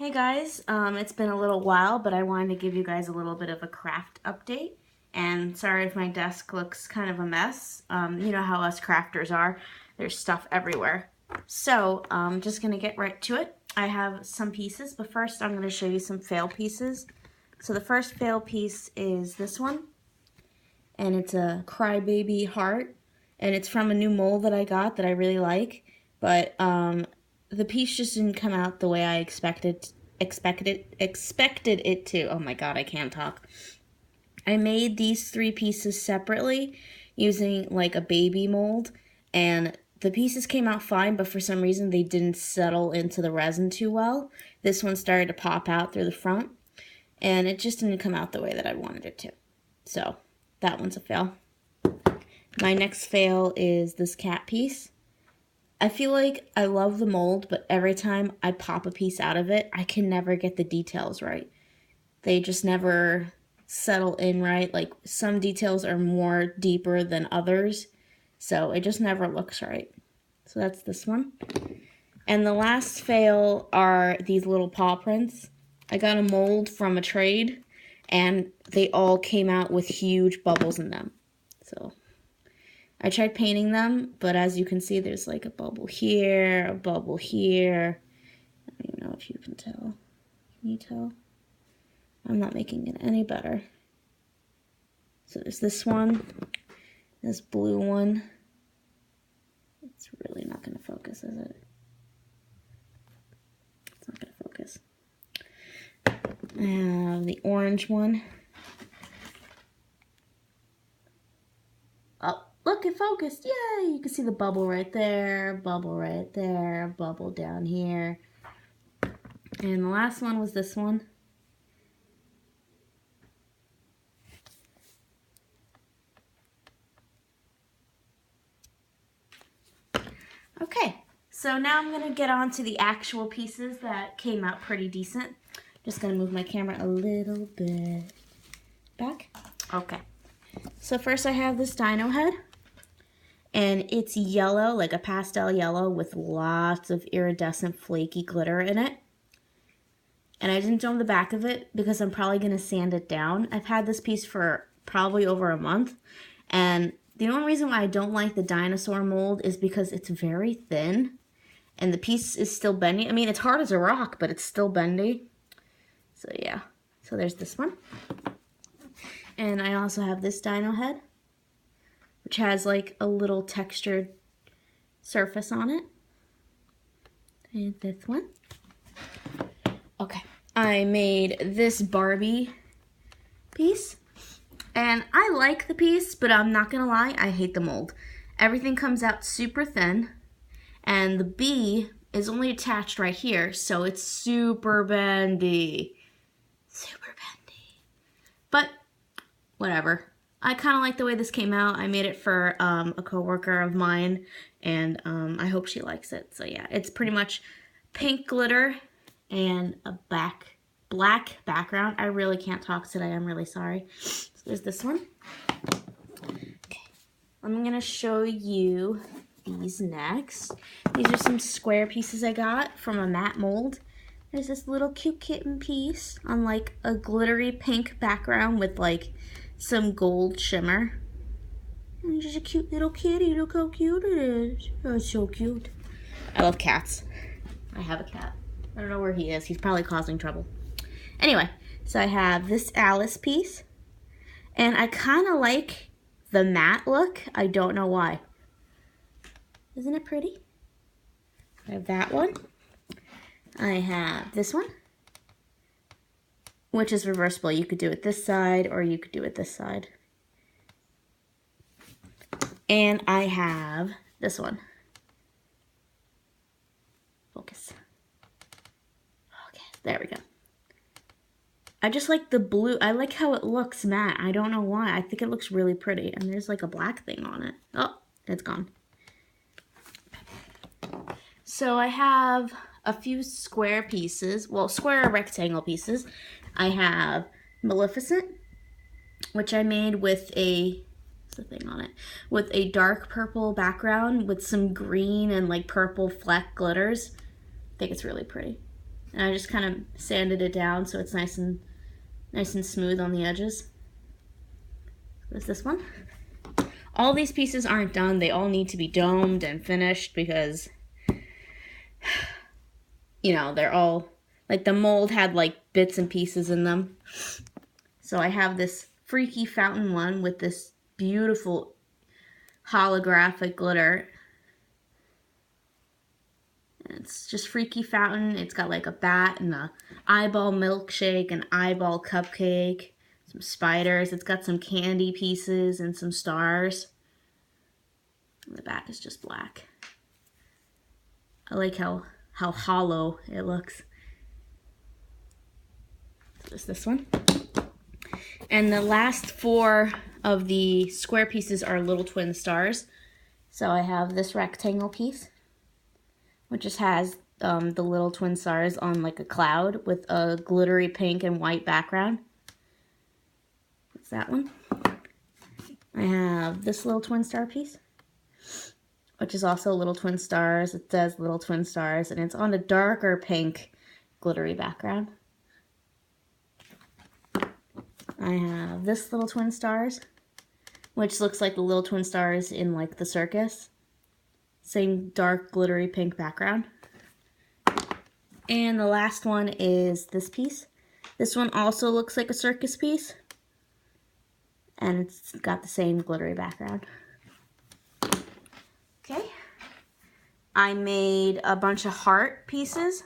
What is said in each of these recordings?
Hey guys, it's been a little while, but I wanted to give you guys a little bit of a craft update. And sorry if my desk looks kind of a mess. You know how us crafters are. There's stuff everywhere. So, just going to get right to it. I have some pieces, but first I'm going to show you some fail pieces. So the first fail piece is this one. And it's a crybaby heart. And it's from a new mold that I got that I really like. But, the piece just didn't come out the way I expected it to. Oh my god, I can't talk. I made these three pieces separately using like a baby mold, and the pieces came out fine, but for some reason they didn't settle into the resin too well. This one started to pop out through the front, and it just didn't come out the way that I wanted it to. So that one's a fail. My next fail is this cat piece. I feel like I love the mold, but every time I pop a piece out of it, I can never get the details right. They just never settle in right. Like, some details are more deeper than others, so it just never looks right. So that's this one. And the last fail are these little paw prints. I got a mold from a trade, and they all came out with huge bubbles in them. So I tried painting them, but as you can see, there's like a bubble here, a bubble here. I don't even know if you can tell. Can you tell? I'm not making it any better. So there's this one, this blue one. It's really not going to focus, is it? It's not going to focus. The orange one. Oh. Look, it focused. Yay! You can see the bubble right there, bubble down here. And the last one was this one. Okay, so now I'm going to get on to the actual pieces that came out pretty decent. Just going to move my camera a little bit back. Okay, so first I have this Dino Head. And it's yellow, like a pastel yellow with lots of iridescent flaky glitter in it. And I didn't dome the back of it because I'm probably going to sand it down. I've had this piece for probably over a month. And the only reason why I don't like the dinosaur mold is because it's very thin. And the piece is still bendy. I mean, it's hard as a rock, but it's still bendy. So yeah, so there's this one. And I also have this Dino Head, which has like a little textured surface on it. And this one. Okay, I made this Barbie piece. And I like the piece, but I'm not gonna lie, I hate the mold. Everything comes out super thin, and the bee is only attached right here, so it's super bendy. Super bendy. But, whatever. I kind of like the way this came out. I made it for a coworker of mine, and I hope she likes it. So yeah, it's pretty much pink glitter and a black background. I really can't talk today. I'm really sorry. So there's this one. Okay, I'm gonna show you these next. These are some square pieces I got from a matte mold. There's this little cute kitten piece on like a glittery pink background with like some gold shimmer. And just a cute little kitty. Look how cute it is. Oh, it's so cute. I love cats. I have a cat. I don't know where he is. He's probably causing trouble. Anyway, so I have this Alice piece. And I kind of like the matte look. I don't know why. Isn't it pretty? I have that one. I have this one, which is reversible. You could do it this side or you could do it this side. And I have this one. Focus. Okay, there we go. I just like the blue. I like how it looks matte. I don't know why. I think it looks really pretty. And there's like a black thing on it. Oh, it's gone. So I have a few square pieces, well, square rectangle pieces. I have Maleficent, which I made with a, what's the thing on it? With a dark purple background with some green and like purple fleck glitters. I think it's really pretty. And I just kind of sanded it down so it's nice and smooth on the edges. There's this one. All these pieces aren't done. They all need to be domed and finished because, you know, they're all, like the mold had like bits and pieces in them. So I have this freaky fountain one with this beautiful holographic glitter. It's just freaky fountain. It's got like a bat and a eyeball milkshake, an eyeball cupcake, some spiders. It's got some candy pieces and some stars. And the back is just black. I like how hollow it looks. So there's this one. And the last 4 of the square pieces are little twin stars. So I have this rectangle piece, which just has the little twin stars on like a cloud with a glittery pink and white background. That's that one. I have this little twin star piece, which is also little twin stars. It says little twin stars, and it's on a darker pink glittery background. I have this little twin stars, which looks like the little twin stars in like the circus. Same dark glittery pink background. And the last one is this piece. This one also looks like a circus piece, and it's got the same glittery background. Okay. I made a bunch of heart pieces.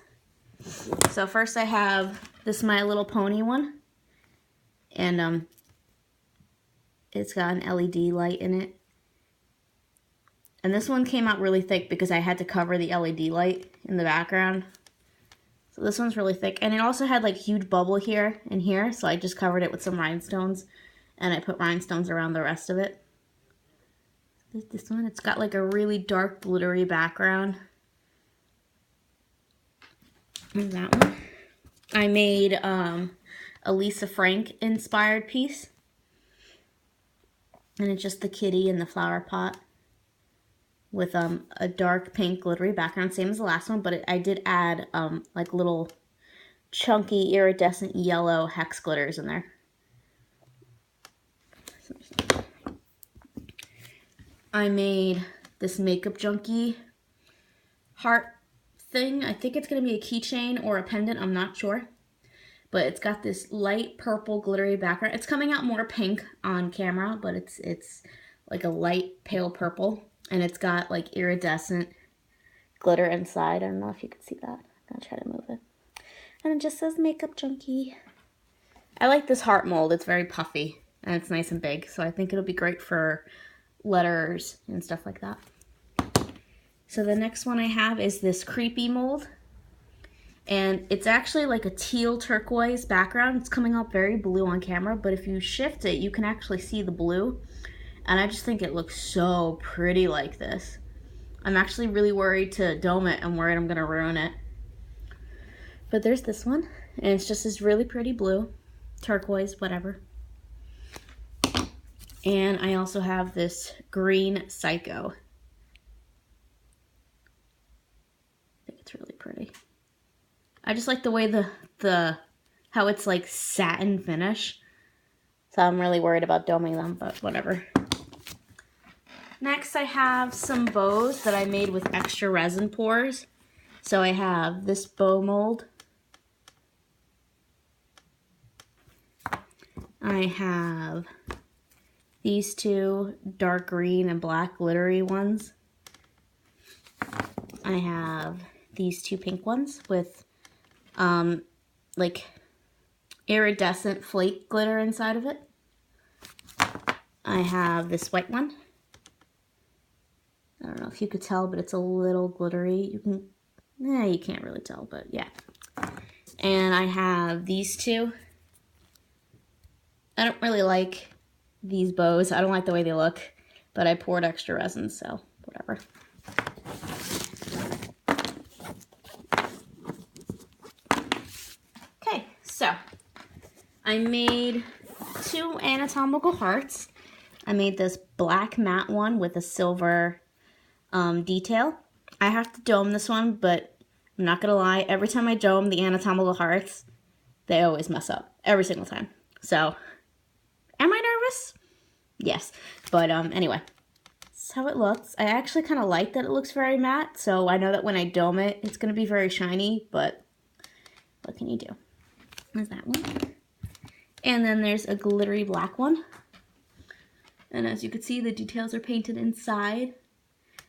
So first I have this My Little Pony one, and it's got an LED light in it. And this one came out really thick because I had to cover the LED light in the background. So this one's really thick. And it also had like huge bubble here and here, so I just covered it with some rhinestones, and I put rhinestones around the rest of it. This one, it's got like a really dark glittery background. And that one. I made a Lisa Frank inspired piece. And it's just the kitty in the flower pot with a dark pink glittery background, same as the last one, but I did add like little chunky iridescent yellow hex glitters in there. I made this Makeup Junkie heart thing. I think it's going to be a keychain or a pendant, I'm not sure. But it's got this light purple glittery background. It's coming out more pink on camera, but it's like a light pale purple. And it's got like iridescent glitter inside. I don't know if you can see that. I'm going to try to move it. And it just says Makeup Junkie. I like this heart mold. It's very puffy and it's nice and big. So I think it'll be great for letters and stuff like that. So the next one I have is this creepy mold. And it's actually like a teal turquoise background. It's coming out very blue on camera, but if you shift it, you can actually see the blue. And I just think it looks so pretty like this. I'm actually really worried to dome it. I'm worried I'm gonna ruin it. But there's this one, and it's just this really pretty blue, turquoise, whatever. And I also have this green Psycho. I think it's really pretty. I just like the way how it's like satin finish. So I'm really worried about doming them, but whatever. Next I have some bows that I made with extra resin pours. So I have this bow mold. I have these 2 dark green and black glittery ones. I have these 2 pink ones with like iridescent flake glitter inside of it. I have this white one. I don't know if you could tell, but it's a little glittery. You can't really tell, but yeah. And I have these 2. I don't really like these bows. I don't like the way they look, but I poured extra resin, so whatever. Okay, so I made 2 anatomical hearts. I made this black matte one with a silver detail. I have to dome this one, but I'm not gonna lie, every time I show them the Anatomical Hearts, they always mess up. Every single time. So, am I nervous? Yes. But anyway, that's how it looks. I actually kind of like that it looks very matte, so I know that when I dome it, it's gonna be very shiny, but what can you do? There's that one. And then there's a glittery black one. And as you can see, the details are painted inside.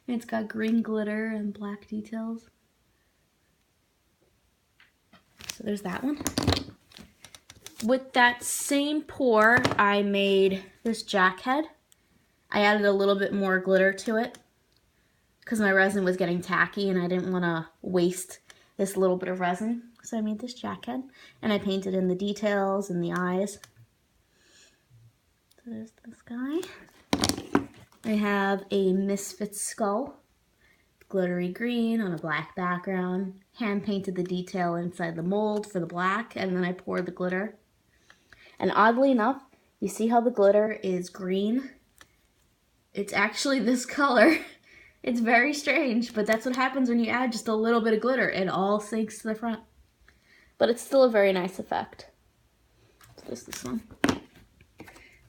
And it's got green glitter and black details. So there's that one. With that same pour, I made this Jack Head. I added a little bit more glitter to it because my resin was getting tacky and I didn't want to waste this little bit of resin. So I made this Jack Head and I painted in the details and the eyes. So there's this guy. I have a Misfits skull, glittery green on a black background. Hand painted the detail inside the mold for the black, and then I poured the glitter. And oddly enough, you see how the glitter is green? It's actually this color. It's very strange, but that's what happens when you add just a little bit of glitter. It all sinks to the front. But it's still a very nice effect. So there's this one.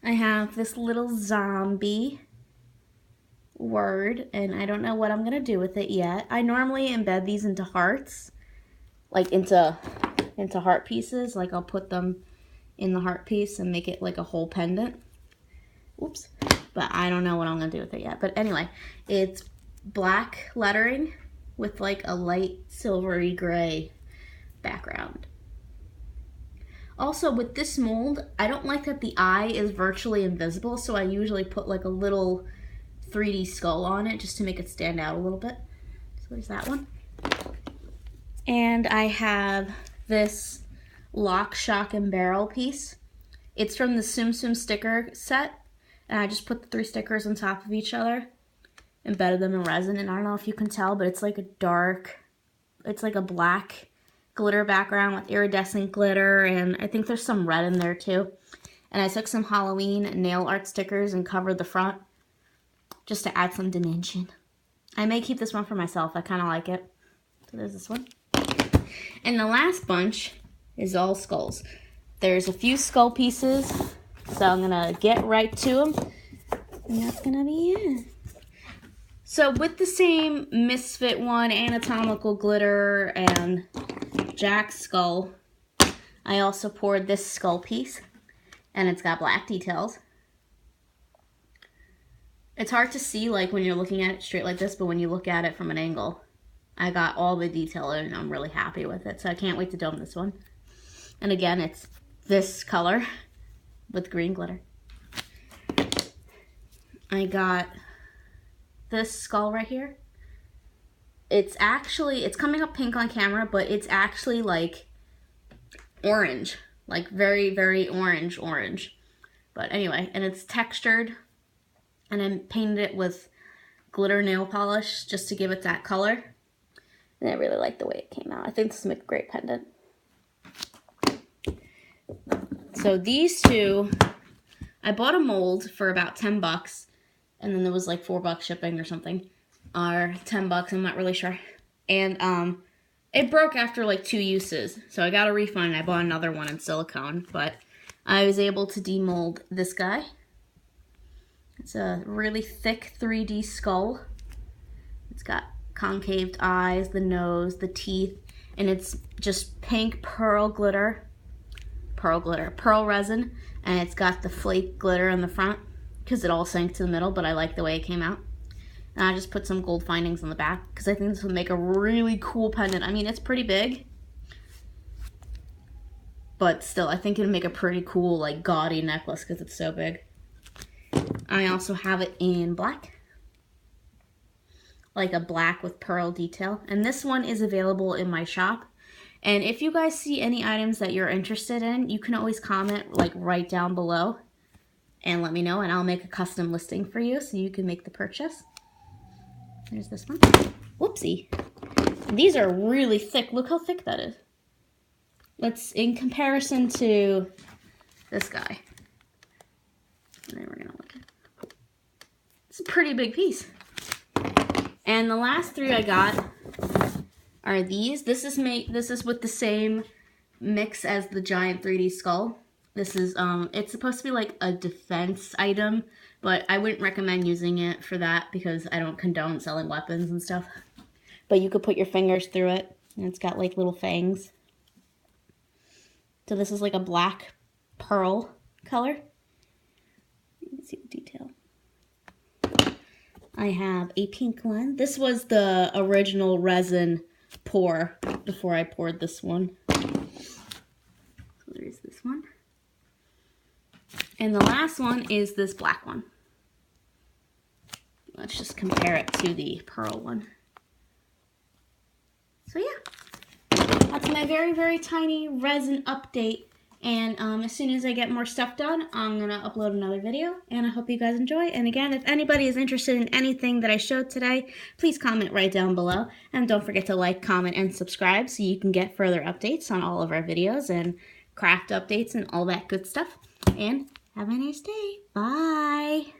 I have this little zombie word, and I don't know what I'm gonna do with it yet. I normally embed these into hearts, like into heart pieces. Like I'll put them in the heart piece and make it like a whole pendant. Oops. But I don't know what I'm gonna do with it yet. But anyway, it's black lettering with like a light silvery gray background. Also with this mold, I don't like that the eye is virtually invisible, so I usually put like a little 3D skull on it just to make it stand out a little bit. So there's that one. And I have this lock, shock, and barrel piece. It's from the Simpsons Sticker set, and I just put the 3 stickers on top of each other, embedded them in resin, and I don't know if you can tell, but it's like a dark, it's like a black glitter background with iridescent glitter, and I think there's some red in there too. And I took some Halloween nail art stickers and covered the front just to add some dimension. I may keep this one for myself. I kind of like it. So there's this one. And the last bunch is all skulls. There's a few skull pieces, so I'm gonna get right to them. And that's gonna be it. So with the same Misfit one, Anatomical glitter, and Jack's skull, I also poured this skull piece, and it's got black details. It's hard to see like when you're looking at it straight like this, but when you look at it from an angle, I got all the detail and I'm really happy with it. So I can't wait to dome this one. And again, it's this color with green glitter. I got this skull right here. It's coming up pink on camera, but it's actually like orange, like very, very orange. But anyway, and it's textured, and I painted it with glitter nail polish just to give it that color. And I really like the way it came out. I think this will make a great pendant. So these two, I bought a mold for about 10 bucks, and then there was like $4 shipping or something. Or 10 bucks, I'm not really sure. And it broke after like 2 uses, so I got a refund and I bought another one in silicone. But I was able to demold this guy. It's a really thick 3D skull. It's got concaved eyes, the nose, the teeth, and it's just pink pearl resin, and it's got the flake glitter in the front because it all sank to the middle, but I like the way it came out. And I just put some gold findings on the back because I think this would make a really cool pendant. I mean, it's pretty big, but still, I think it'd make a pretty cool, like, gaudy necklace because it's so big. I also have it in black, like a black with pearl detail. And this one is available in my shop. And if you guys see any items that you're interested in, you can always comment, like, right down below and let me know, and I'll make a custom listing for you so you can make the purchase. There's this one. Whoopsie. These are really thick. Look how thick that is. Let's, in comparison to this guy. And then we're gonna look at it. It's a pretty big piece. And the last 3 I got are these. This is with the same mix as the giant 3D skull. This is it's supposed to be like a defense item, but I wouldn't recommend using it for that because I don't condone selling weapons and stuff. But you could put your fingers through it, and it's got like little fangs. So this is like a black pearl color. You can see the detail. I have a pink one. This was the original resin pour before I poured this one. So there's this one. And the last one is this black one. Let's just compare it to the pearl one. So yeah, that's my very, very tiny resin update. And as soon as I get more stuff done, I'm going to upload another video. And I hope you guys enjoy. And again, if anybody is interested in anything that I showed today, please comment right down below. And don't forget to like, comment, and subscribe so you can get further updates on all of our videos and craft updates and all that good stuff. And have a nice day. Bye.